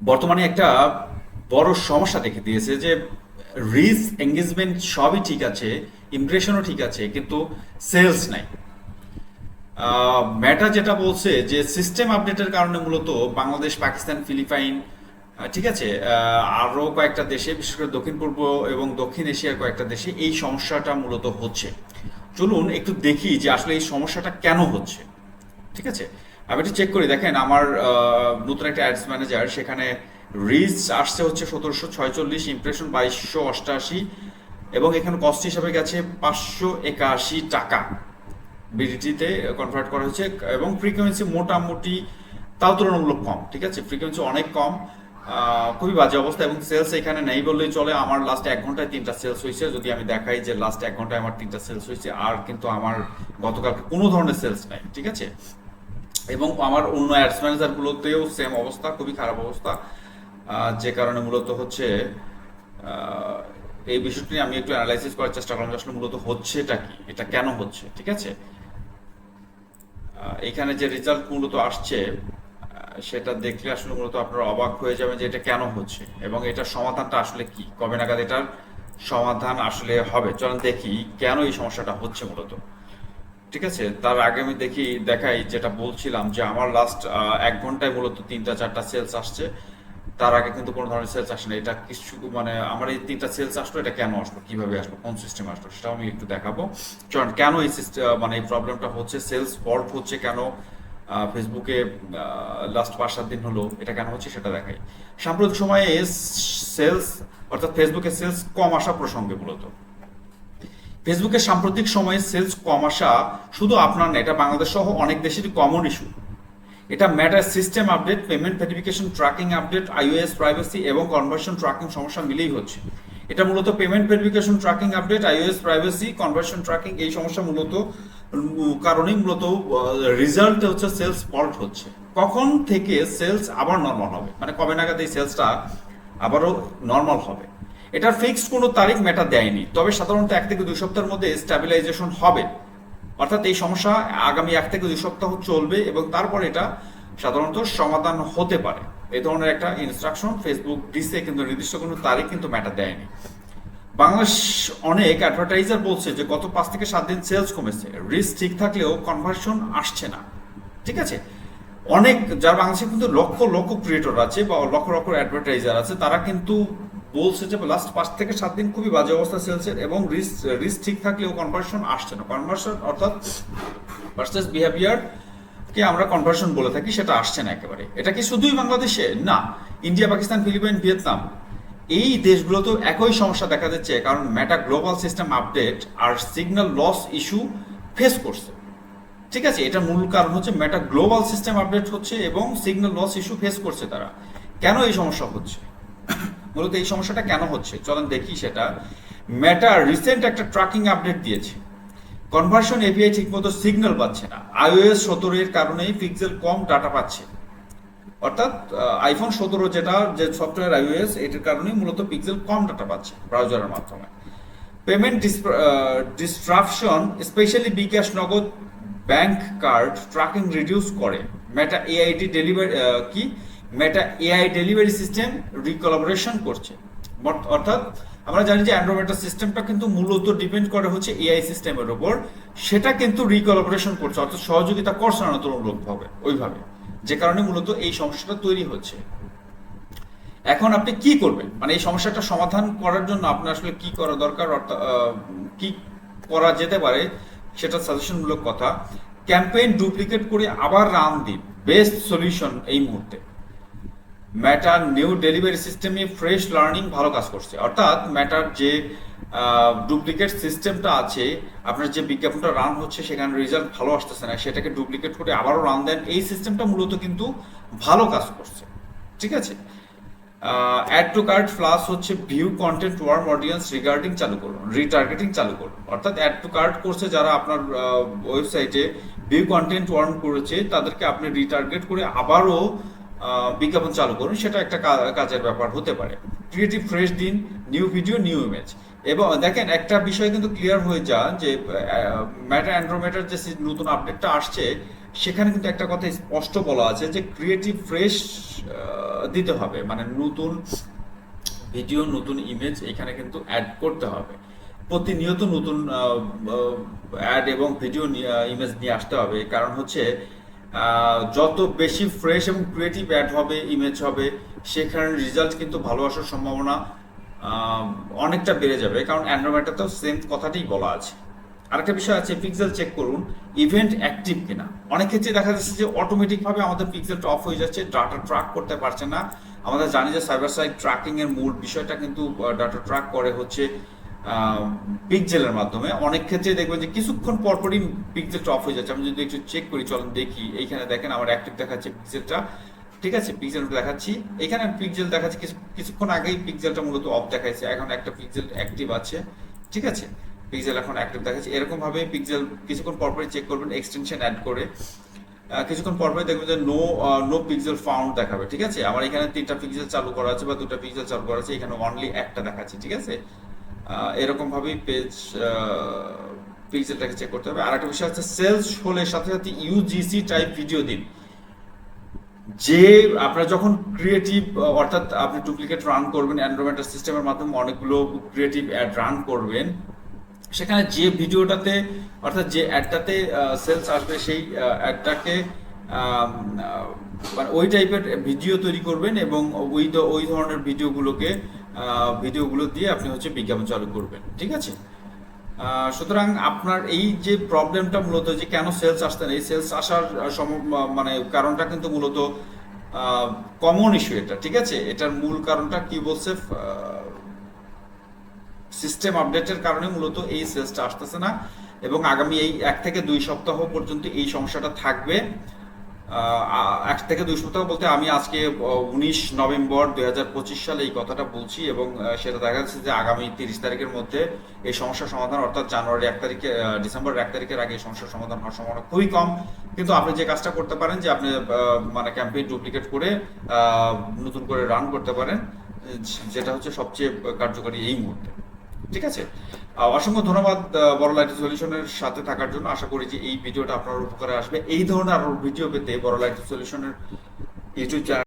বর্তমানে একটা বড় সমস্যা দেখে দিয়েছে যে রিচ এঙ্গেজমেন্ট সবই ঠিক আছে, ইমপ্রেশনও ঠিক আছে, কিন্তু সেলস নাই। মেটা যেটা বলছে যে সিস্টেম আপডেটের কারণে মূলত বাংলাদেশ, পাকিস্তান, ফিলিপাইন, ঠিক আছে, আরও কয়েকটা দেশে, বিশেষ করে দক্ষিণ পূর্ব এবং দক্ষিণ এশিয়ার কয়েকটা দেশে এই সমস্যাটা মূলত হচ্ছে। চলুন একটু দেখি যে আসলে এই সমস্যাটা কেন হচ্ছে। ঠিক আছে, আমি একটু চেক করি। দেখেন আমার নতুন একটা অ্যাডস ম্যানেজার, সেখানে রিচ আসছে হচ্ছে 1746, ইমপ্রেশন 2288, এবং এখানে কস্ট হিসাবে গেছে 581 টাকা বিডিটিতে কনভার্ট করা হয়েছে। এবং ফ্রিকোয়েন্সি মোটামুটি তাও তুলনামূলক কম। ঠিক আছে, ফ্রিকোয়েন্সি অনেক কম, খুবই বাজে অবস্থা। এবং সেলস এখানে নেই বললেই চলে। আমার লাস্ট 1 ঘন্টায় 3টা সেলস হয়েছে। যদি আমি দেখাই যে লাস্ট 1 ঘন্টায় আমার 3টা সেলস হয়েছে, আর কিন্তু আমার গতকালকে কোনো ধরনের সেলস নাই। ঠিক আছে, এবং আমার অন্য অ্যাডস ম্যানেজারগুলোতেও সেম অবস্থা, খুবই খারাপ অবস্থা। যে কারণে মূলত হচ্ছে আহ, এই বিষয়টি নিয়ে আমি একটু অ্যানালাইসিস করার চেষ্টা করলাম যে আসলে মূলত হচ্ছেটা কি, এটা কেন হচ্ছে। ঠিক আছে, এখানে যে রেজাল্ট মূলত আসছে, সেটা দেখলে আসলে মূলত আপনারা অবাক হয়ে যাবেন যে এটা কেন হচ্ছে এবং এটার সমাধানটা আসলে কি, কবে নাগাদ এটার সমাধান আসলে হবে। চলেন দেখি কেন এই সমস্যাটা হচ্ছে মূলত। ঠিক আছে, তার আগে আমি দেখাই যেটা বলছিলাম যে আমার লাস্ট 1 ঘন্টায় মূলত 3টা 4টা সেলস আসছে। তার আগে কিন্তু কোনো ধরনের সেলস আসে না। এটা কিছু মানে আমার এই 3টা সেলস আসলো, এটা কেন আসলো, কিভাবে আসলো, কোন সিস্টেম আসলো, সেটাও আমি একটু দেখাবো। চলুন কেন এই সিস্টেম মানে এই প্রবলেমটা হচ্ছে, সেলস ফল্ট হচ্ছে কেন ফেসবুকে লাস্ট 5-7 দিন হলো, এটা কেন হচ্ছে সেটা দেখাই। সাম্প্রতিক সময়ে সেলস, অর্থাৎ ফেসবুকে সেলস কম আসা প্রসঙ্গে মূলত। ফেসবুকের সাম্প্রতিক সময়ে সেলস কম আসা শুধু আপনার না, এটা বাংলাদেশ সহ অনেক দেশেরই কমন ইস্যু। এটা matter system update, payment verification, tracking update, iOS privacy এবং কনভার্সন ট্র্যাকিং সমস্যা মিলেই হচ্ছে। এটা মূলত payment verification, tracking update, iOS privacy, conversion tracking, এই সমস্যা মূলত কারণেই মূলত রেজাল্ট হচ্ছে সেলস ফল্ট হচ্ছে। কখন থেকে সেলস আবার নর্মাল হবে, মানে কবে নাগাদ এই সেলসটা আবারও নর্মাল হবে, এটার ফিক্সড কোনো তারিখ মেটা দেয়নি। তবে সাধারণত 1 থেকে 2 সপ্তাহের মধ্যে স্ট্যাবিলাইজেশন হবে। অর্থাৎ এই সমস্যা আগামী 1 থেকে 2 সপ্তাহ চলবে এবং তারপর এটা সাধারণত সমাধান হতে পারে। এই ধরনের একটা ইনস্ট্রাকশন ফেসবুক দিছে, কিন্তু নির্দিষ্ট কোনো তারিখ কিন্তু ম্যাটার দেয়নি। বাংলাদেশ অনেক অ্যাডভার্টাইজার বলছে যে গত 5 থেকে 7 দিন সেলস কমেছে, রিস্ক ঠিক থাকলেও কনভার্সন আসছে না। ঠিক আছে, অনেক যারা বাংলাদেশে কিন্তু লক্ষ লক্ষ ক্রিয়েটর আছে বা লক্ষ লক্ষ অ্যাডভার্টাইজার আছে, তারা কিন্তু বলছে যে লাস্ট 5 থেকে 7 দিন খুবই বাজে অবস্থা সেলসের, এবং রিস্ক রিস্ক ঠিক থাকলেও কনভার্সন আসছে না। কনভার্সন অর্থাৎ ভার্সেস বিহেভিয়ার কে আমরা কনভার্সন বলে থাকি, সেটা আসছে না একেবারে। এটা কি শুধুই বাংলাদেশে না, ইন্ডিয়া, পাকিস্তান, ফিলিপাইন, ভিয়েতনাম, এই দেশগুলোতেও একই সমস্যা দেখা যাচ্ছে। কারণ মেটা গ্লোবাল সিস্টেম আপডেট আর সিগন্যাল লস ইস্যু ফেস করছে। ঠিক আছে, এটা মূল কারণ হচ্ছে মেটা গ্লোবাল সিস্টেম আপডেট হচ্ছে এবং সিগন্যাল লস ইস্যু ফেস করছে তারা। কেন এই সমস্যা হচ্ছে, মূলত এই সমস্যাটা কেন হচ্ছে চলেন দেখি সেটা। মেটা রিসেন্ট একটা ট্র্যাকিং আপডেট দিয়েছে, কনভার্সন এপিআই ঠিকমতো সিগন্যাল পাচ্ছে না। iOS 17 এর কারণেই পিক্সেল কম ডাটা পাচ্ছে। অর্থাৎ আইফোন 17 যেটা যে সফটওয়্যার iOS, এটার কারণেই মূলত পিক্সেল কম ডাটা পাচ্ছে ব্রাউজারের মাধ্যমে। পেমেন্ট ডিসট্রাকশন, স্পেশালি বিকাশ, নগদ, ব্যাংক কার্ড ট্র্যাকিং রিডিউস করে। মেটা এআইডি ডেলিভারি কি মেটা এআই ডেলিভারি সিস্টেম রিকলাবোরেশন করছে। অর্থাৎ আমরা জানি যে অ্যান্ড্রয়েড সিস্টেমটা কিন্তু মূলত ডিপেন্ড করে হচ্ছে এআই সিস্টেমের উপর, সেটা কিন্তু রিকলাবোরেশন করছে, অর্থাৎ সহযোগিতা করছে না তুলনামূলকভাবে ওইভাবে, যে কারণে মূলত এই সমস্যাটা তৈরি হচ্ছে। এখন আপনি কি করবেন, মানে এই সমস্যাটা সমাধান করার জন্য আপনার আসলে কি করা দরকার, অর্থাৎ কি করা যেতে পারে সেটা সাজেশনমূলক কথা। ক্যাম্পেইন ডুপ্লিকেট করে আবার রান দিন, বেস্ট সলিউশন এই মুহূর্তে। ম্যাটার নিউ ডেলিভারি সিস্টেমে ফ্রেশ লার্নিং ভালো কাজ করছে। অর্থাৎ ম্যাটার যে ডুপ্লিকেট সিস্টেমটা আছে, আপনার যে বিজ্ঞাপনটা রান হচ্ছে সেখানে রেজাল্ট ভালো আসতেছে না, সেটাকে ডুপ্লিকেট করে আবারও রান দেন, এই সিস্টেমটা মূলত কিন্তু ভালো কাজ করছে। ঠিক আছে, অ্যাড টু কার্ট প্লাস হচ্ছে view content warm audience regarding চালু করুন, রিটার্গেটিং চালু করুন। অর্থাৎ অ্যাড টু কার্ট করছে যারা আপনার ওয়েবসাইটে ভিউ কন্টেন্ট ওয়ার্ম করেছে, তাদেরকে আপনি রিটার্গেট করে আবারও বিজ্ঞাপন চালু করুন, সেটা একটা কাজের ব্যাপার হতে পারে। ক্রিয়েটিভ ফ্রেশ দিন, নিউ ভিডিও, নিউ ইমেজ। এবং দেখেন একটা বিষয় কিন্তু ক্লিয়ার হয়ে যান যে ম্যাটা অ্যান্ড্রোমেটার যে নতুন আপডেটটা আসছে, সেখানে কিন্তু একটা কথা স্পষ্ট বলা আছে যে ক্রিয়েটিভ ফ্রেশ দিতে হবে, মানে নতুন ভিডিও নতুন ইমেজ এখানে কিন্তু অ্যাড করতে হবে। প্রতিনিয়ত নতুন অ্যাড এবং ভিডিও ইমেজ নিয়ে আসতে হবে। কারণ হচ্ছে যত বেশি ফ্রেশ এবং ক্রিয়েটিভ অ্যাড হবে, ইমেজ হবে, সেখানে রেজাল্ট কিন্তু ভালো আসার সম্ভাবনা আহ, অনেকটা বেড়ে যাবে। কারণ অ্যান্ড্রয়েডটাতেও সেম কথাটাই বলা আছে। আরেকটা বিষয় আছে, পিক্সেল চেক করুন ইভেন্ট অ্যাক্টিভ কিনা। অনেক ক্ষেত্রে দেখা যাচ্ছে যে অটোমেটিকভাবে আমাদের পিক্সেলটা অফ হয়ে যাচ্ছে, ডাটা ট্র্যাক করতে পারছে না। আমাদের জানি যে সাইবার সাইড ট্র্যাকিং এর মূল বিষয়টা কিন্তু ডাটা ট্র্যাক করে হচ্ছে পিক্সেলের মাধ্যমে। অনেক ক্ষেত্রে দেখবেন যে কিছুক্ষণ পরপরই পিক্সেলটা অফ হয়ে যাচ্ছে। আমি যদি একটু চেক করি, চলেন দেখি। এইখানে দেখেন আমার অ্যাক্টিভ দেখাচ্ছে পিক্সেলটা, ঠিক আছে, পিক্সেলটা দেখাচ্ছি। এখানে পিক্সেল দেখাচ্ছে কিছুক্ষণ আগেই পিক্সেলটা মূলত অফ দেখাচ্ছে, এখন একটা পিক্সেল অ্যাক্টিভ আছে, ঠিক আছে। পিক্সেল এখন অ্যাক্টিভ দেখাচ্ছে। এরকম ভাবে পিক্সেল কিছুক্ষণ পরপরই চেক করবেন এক্সটেনশন অ্যাড করে। কিছুক্ষণ পরপরই দেখবেন যে নো পিক্সেল ফাউন্ড দেখাবে, ঠিক আছে। আমার এখানে 3টা পিক্সেল চালু করা আছে বা 2টা পিক্সেল চালু করা আছে, এখানে অনলি একটা দেখাচ্ছে, ঠিক আছে। এরকম ভাবেই পিক্সেলটাকে চেক করতে হবে। আর একটা বিষয় হচ্ছে, সেলস হলে সাথে সাথে ইউজিসি টাইপ ভিডিও দিন। যে আপনারা যখন ক্রিয়েটিভ, অর্থাৎ আপনি ডুপ্লিকেট রান করবেন অ্যান্ড্রয়েড সিস্টেমের মাধ্যমে, অনেকগুলো ক্রিয়েটিভ অ্যাড রান করবেন, সেখানে যে ভিডিওটাতে অর্থাৎ যে অ্যাডটাতে সেলস আসবে সেই অ্যাডটাকে মানে ওই টাইপের ভিডিও তৈরি করবেন এবং ওই ধরনের ভিডিওগুলো দিয়ে আপনি হচ্ছে বিজ্ঞাপন চালু করবেন, ঠিক আছে। সুতরাং আপনার এই যে প্রবলেমটা মূলত যে কেন সেলস আসতে না, এই সেলস আসার মানে কারণটা কিন্তু মূলত কমন ইস্যু এটা, ঠিক আছে। এটার মূল কারণটা কি বলছে, সিস্টেম আপডেটের কারণে মূলত এই সেলসটা আসতেছে না। এবং আগামী এই 1 থেকে 2 সপ্তাহ পর্যন্ত এই সমস্যাটা থাকবে। 1 থেকে 2 সপ্তাহ বলতে আমি আজকে 19 নভেম্বর 2025 সালে এই কথাটা বলছি, এবং সেটা দেখা যাচ্ছে যে আগামী 30 তারিখের মধ্যে এই সমস্যার সমাধান, অর্থাৎ জানুয়ারি 1 তারিখে, ডিসেম্বর 1 তারিখের আগে এই সমস্যার সমাধান হওয়ার সম্ভাবনা খুবই কম। কিন্তু আপনি যে কাজটা করতে পারেন যে আপনি মানে ক্যাম্পেইন ডুপ্লিকেট করে নতুন করে রান করতে পারেন, যেটা হচ্ছে সবচেয়ে কার্যকরী এই মুহূর্তে, ঠিক আছে। অসংখ্য ধন্যবাদ বড় লাইট সলিউশনের সাথে থাকার জন্য। আশা করি যে এই ভিডিওটা আপনার উপকারে আসবে। এই ধরনের আরো ভিডিও পেতে বড় লাইট সলিউশনের ইউটিউব চ্যানেল